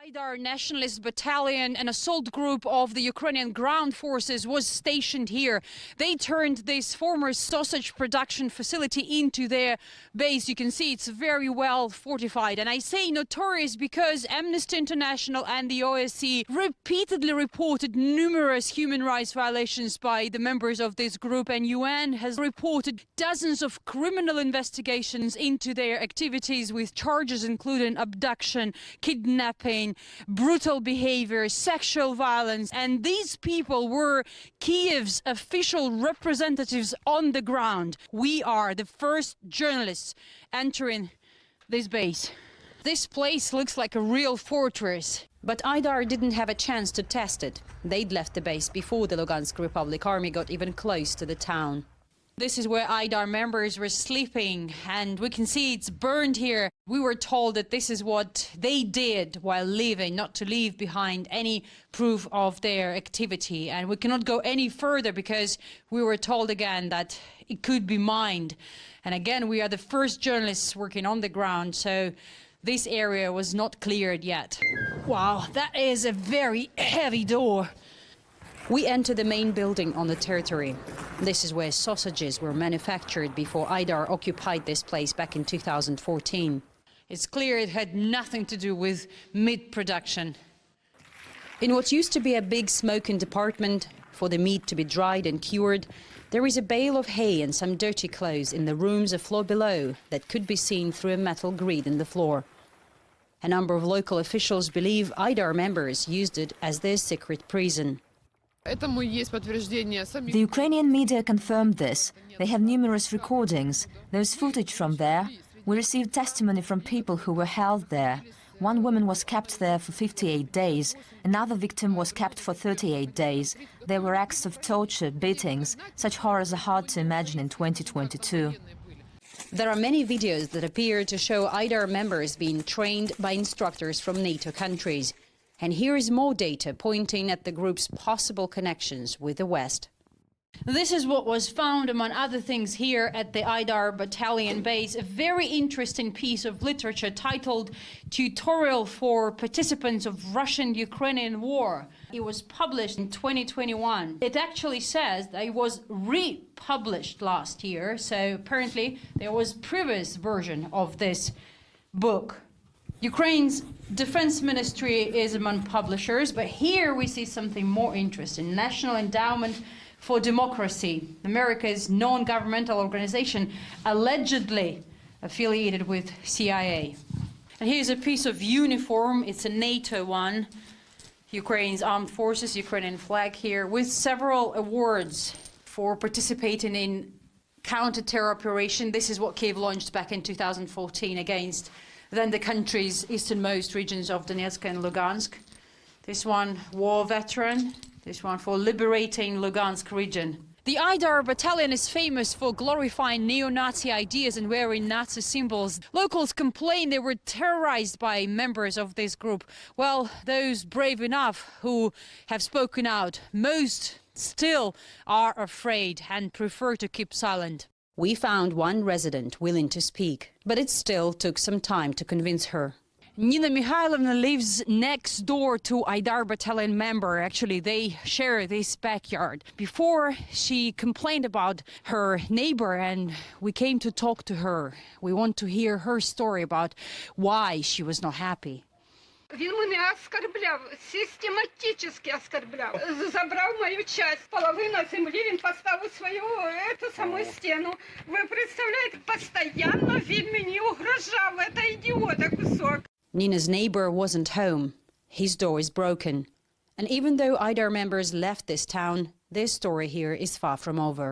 Aidar Nationalist Battalion, an assault group of the Ukrainian ground forces, was stationed here. They turned this former sausage production facility into their base. You can see it's very well fortified. And I say notorious because Amnesty International and the OSCE repeatedly reported numerous human rights violations by the members of this group, and UN has reported dozens of criminal investigations into their activities with charges including abduction, kidnapping, brutal behavior, sexual violence. And these people were Kiev's official representatives on the ground. We are the first journalists entering this base. This place looks like a real fortress. But Aidar didn't have a chance to test it. They'd left the base before the Lugansk Republic Army got even close to the town. This is where Aidar members were sleeping, and we can see it's burned here. We were told that this is what they did while leaving, not to leave behind any proof of their activity. And we cannot go any further because we were told again that it could be mined. And again, we are the first journalists working on the ground, so this area was not cleared yet. Wow, that is a very heavy door. We enter the main building on the territory. This is where sausages were manufactured before Aidar occupied this place back in 2014. It's clear it had nothing to do with meat production. In what used to be a big smoking department for the meat to be dried and cured, there is a bale of hay and some dirty clothes in the rooms a floor below that could be seen through a metal grid in the floor. A number of local officials believe Aidar members used it as their secret prison. The Ukrainian media confirmed this. They have numerous recordings. There's footage from there. We received testimony from people who were held there. One woman was kept there for 58 days. Another victim was kept for 38 days. There were acts of torture, beatings. Such horrors are hard to imagine in 2022. There are many videos that appear to show Aidar members being trained by instructors from NATO countries. And here is more data pointing at the group's possible connections with the West. This is what was found, among other things, here at the Aidar Battalion base, a very interesting piece of literature titled Tutorial for Participants of Russian-Ukrainian War. It was published in 2021. It actually says that it was republished last year, so apparently there was a previous version of this book. Ukraine's Defense Ministry is among publishers, but here we see something more interesting. National Endowment for Democracy, America's non-governmental organization, allegedly affiliated with CIA. And here's a piece of uniform. It's a NATO one. Ukraine's armed forces, Ukrainian flag here, with several awards for participating in counter-terror operation. This is what Kiev launched back in 2014 against then the country's easternmost regions of Donetsk and Lugansk. This one, war veteran. This one for liberating Lugansk region. The Aidar Battalion is famous for glorifying neo-Nazi ideas and wearing Nazi symbols. Locals complain they were terrorized by members of this group. Well, those brave enough who have spoken out, most still are afraid and prefer to keep silent. We found one resident willing to speak, but it still took some time to convince her. Nina Mikhailovna lives next door to Aidar Battalion member. Actually, they share this backyard. Before, she complained about her neighbor, and we came to talk to her. We want to hear her story about why she was not happy. Він мене оскорбляв, систематически оскорбляв. Забрав мою часть, половину землі, він поставив свою саму стіну. Ви представляєте, постійно він мені угрожав, це ідіота кусок. Nina's neighbor wasn't home. His door is broken. And even though Aidar members left this town, their story here is far from over.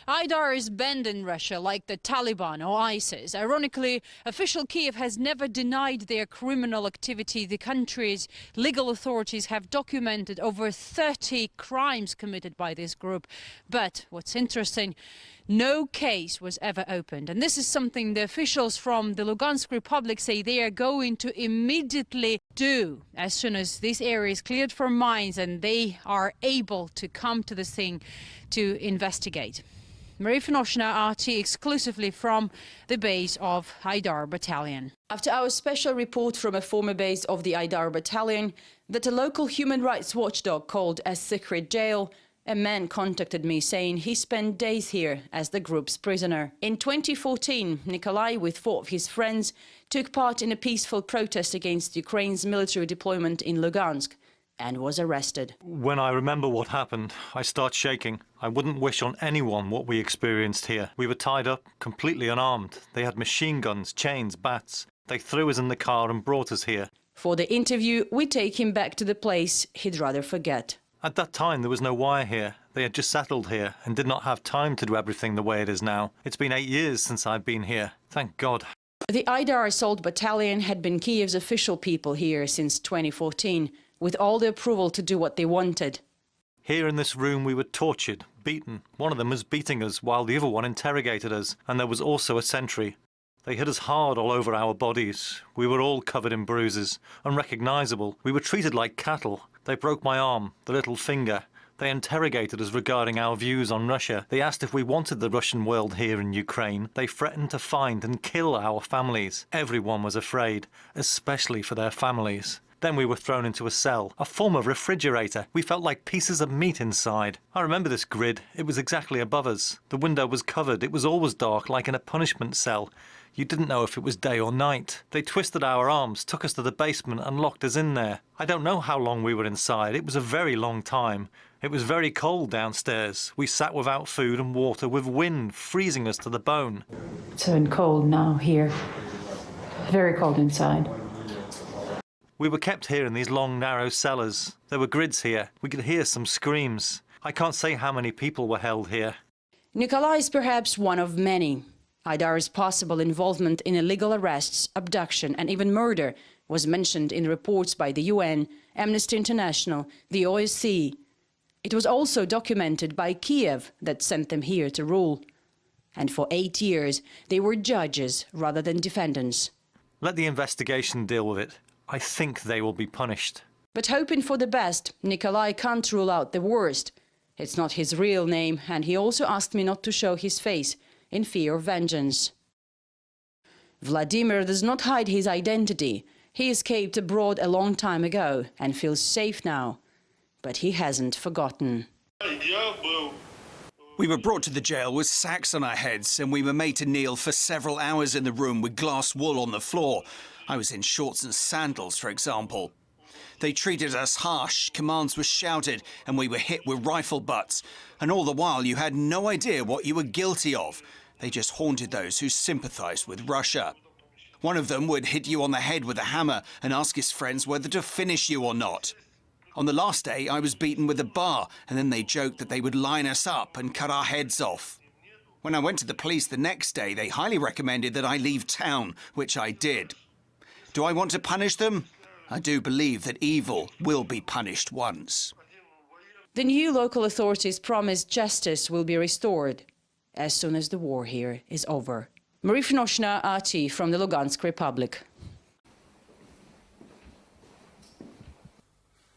Aidar is banned in Russia like the Taliban or ISIS. Ironically, official Kiev has never denied their criminal activity. The country's legal authorities have documented over 30 crimes committed by this group. But what's interesting, no case was ever opened. And this is something the officials from the Lugansk Republic say they are going to immediately do as soon as this area is cleared from mines and they are able to come to the scene to investigate. Marifinoshna RT exclusively from the base of Aidar Battalion. After our special report from a former base of the Aidar Battalion that a local human rights watchdog called a secret jail, a man contacted me saying he spent days here as the group's prisoner. In 2014, Nikolai, with 4 of his friends, took part in a peaceful protest against Ukraine's military deployment in Lugansk and was arrested. When I remember what happened, I start shaking. I wouldn't wish on anyone what we experienced here. We were tied up, completely unarmed. They had machine guns, chains, bats. They threw us in the car and brought us here. For the interview, we take him back to the place he'd rather forget. At that time, there was no wire here. They had just settled here and did not have time to do everything the way it is now. It's been 8 years since I've been here. Thank God. The Aidar Assault Battalion had been Kiev's official people here since 2014, with all the approval to do what they wanted. Here in this room we were tortured, beaten. One of them was beating us while the other one interrogated us, and there was also a sentry. They hit us hard all over our bodies. We were all covered in bruises, unrecognisable. We were treated like cattle. They broke my arm, the little finger. They interrogated us regarding our views on Russia. They asked if we wanted the Russian world here in Ukraine. They threatened to find and kill our families. Everyone was afraid, especially for their families. Then we were thrown into a cell, a form of refrigerator. We felt like pieces of meat inside. I remember this grid. It was exactly above us. The window was covered. It was always dark, like in a punishment cell. You didn't know if it was day or night. They twisted our arms, took us to the basement and locked us in there. I don't know how long we were inside. It was a very long time. It was very cold downstairs. We sat without food and water, with wind freezing us to the bone. It's so cold now here. Very cold inside. We were kept here in these long, narrow cellars. There were grids here. We could hear some screams. I can't say how many people were held here. Nikolai is perhaps one of many. Aidar's possible involvement in illegal arrests, abduction and even murder was mentioned in reports by the UN, Amnesty International, the OSCE. It was also documented by Kiev that sent them here to rule. And for 8 years, they were judges rather than defendants. Let the investigation deal with it. I think they will be punished. But hoping for the best, Nikolai can't rule out the worst. It's not his real name, and he also asked me not to show his face, in fear of vengeance. Vladimir does not hide his identity. He escaped abroad a long time ago and feels safe now. But he hasn't forgotten. We were brought to the jail with sacks on our heads, and we were made to kneel for several hours in the room with glass wool on the floor. I was in shorts and sandals, for example. They treated us harsh, commands were shouted, and we were hit with rifle butts. And all the while you had no idea what you were guilty of. They just haunted those who sympathised with Russia. One of them would hit you on the head with a hammer and ask his friends whether to finish you or not. On the last day, I was beaten with a bar, and then they joked that they would line us up and cut our heads off. When I went to the police the next day, they highly recommended that I leave town, which I did. Do I want to punish them? I do believe that evil will be punished once. The new local authorities promise justice will be restored as soon as the war here is over. Marifinoshna RT from the Lugansk Republic.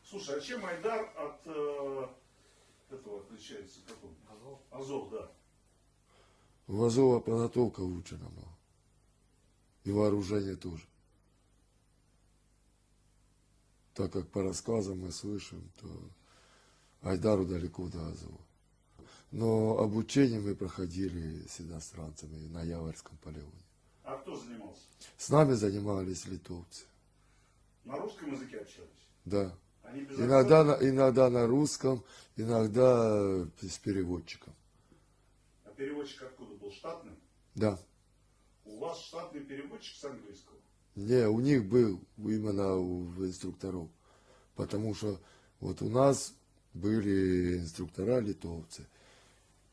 Слушай, а чем Айдар от этого отличается? Азов, да. У Азова подготовка лучше намного. И вооружение тоже. Так как по рассказам мы слышим, то Айдару далеко до Азова. Но обучение мы проходили с иностранцами на Яворском полигоне. А кто занимался? С нами занимались литовцы. На русском языке общались? Да. Они без Иногда на русском, иногда с переводчиком. А переводчик откуда был? Штатным? Да. У вас штатный переводчик с английского? Не, у них был именно у инструкторов. Потому что вот у нас были инструктора литовцы.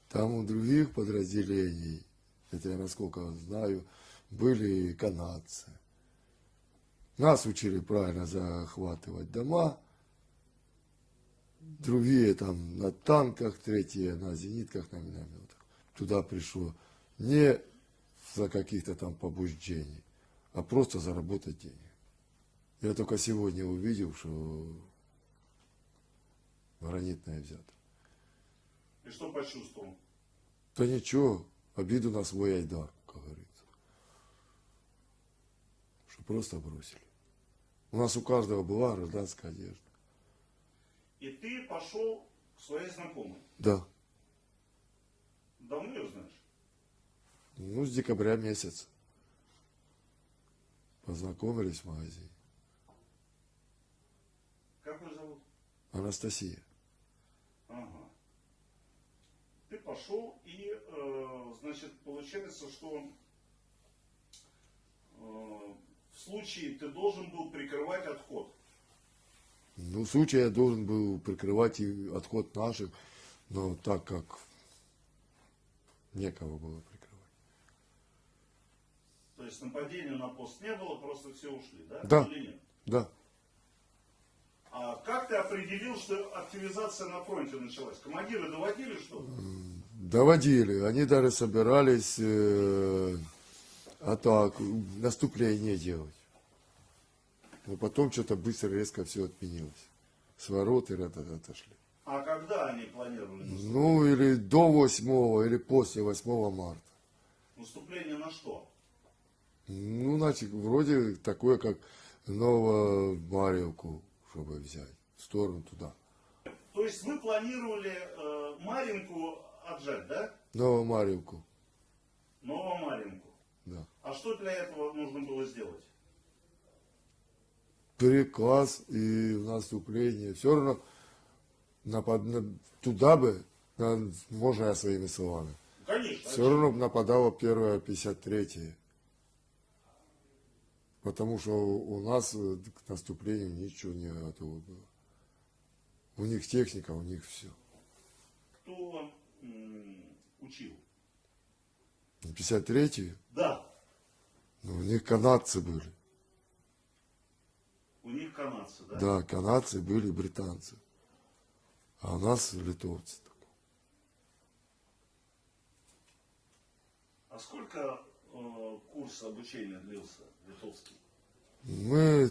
Там у других подразделений, это я насколько знаю, были канадцы. Нас учили правильно захватывать дома. Другие там на танках, третьи на зенитках, на минометах. Туда пришло не за каких-то там побуждений, а просто заработать денег. Я только сегодня увидел, что гранитное взято. И что почувствовал? Да ничего, обиду на свой Айдар, как говорится. Что просто бросили. У нас у каждого была гражданская одежда. И ты пошел к своей знакомой. Да. Давно ее знаешь? Ну, с декабря месяца. Познакомились в магазине. Как ее зовут? Анастасия. Ага. Ты пошел и, значит, получается, что в случае ты должен был прикрывать отход. Ну, в случае я должен был прикрывать и отход наших, но так как некого было прикрывать. То есть нападения на пост не было, просто все ушли, да? Да. Или нет? Да. А как ты определил, что активизация на фронте началась? Командиры доводили что-то? Доводили. Они даже собирались наступление делать. Но потом что-то быстро, резко все отменилось. С ворот и отошли. А когда они планировали наступление? Ну, или до 8 или после 8 марта. Наступление на что? Ну, значит, вроде такое, как Новомарьевку, чтобы взять, в сторону туда. То есть вы планировали Марьинку отжать, да? Новомарьевку, Новомарьинку. да. А что для этого нужно было сделать? Приказ и наступление. Все равно туда бы, можно я своими словами, Конечно. все равно нападала первая 53-я. Потому что у нас к наступлению ничего не готово было. У них техника, у них все. Кто учил? 53-й, Да. ну, у них канадцы были. У них канадцы, да? Да, канадцы были, британцы. А у нас литовцы. А сколько курс обучения длился, литовский? Мы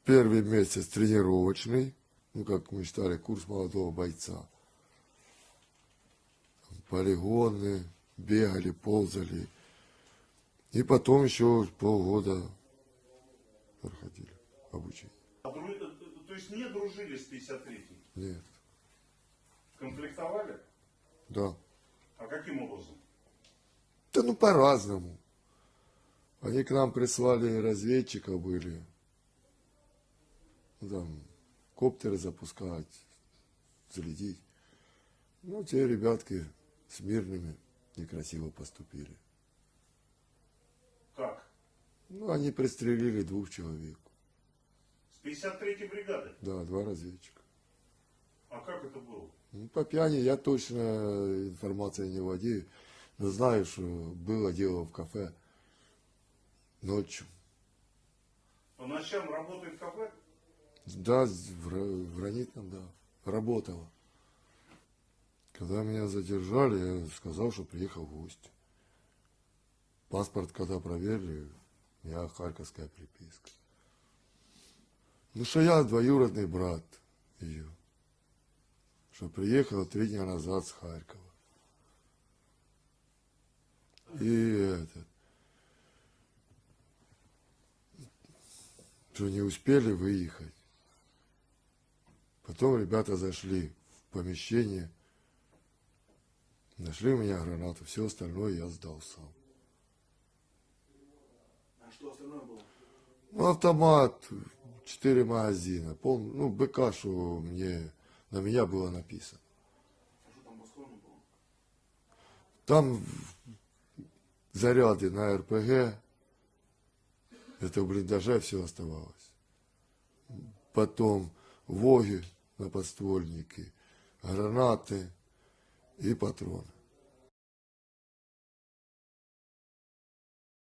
первый месяц тренировочный, ну, как мы считали, курс молодого бойца. Полигоны, бегали, ползали. И потом еще полгода проходили обучение. То есть не дружили с 53-й? Нет, Комплектовали? да. А каким образом? Да ну по-разному. Они к нам прислали разведчиков были. Ну, там коптеры запускать, следить. Ну, те ребятки с мирными некрасиво поступили. Как? Ну, они пристрелили 2 человек. С 53-й бригады? Да, 2 разведчика. А как это было? Ну, по пьяни я точно информации не владею. Но знаю, что было дело в кафе ночью. По ночам работает кафе? Да, в гранитном, да, работала. Когда меня задержали, я сказал, что приехал в гости. Паспорт, когда проверили, у меня харьковская приписка. Ну, что я двоюродный брат ее. Что приехал 3 дня назад с Харькова. И что не успели выехать. Потом ребята зашли в помещение, нашли у меня гранату, все остальное я сдал сам. А что остальное было? Ну, автомат, 4 магазина, ну, БК, что на меня было написано. А что там по склону было? Там заряды на РПГ, это в блиндаже все оставалось. Потом ВОГи на подствольники, гранаты и патроны.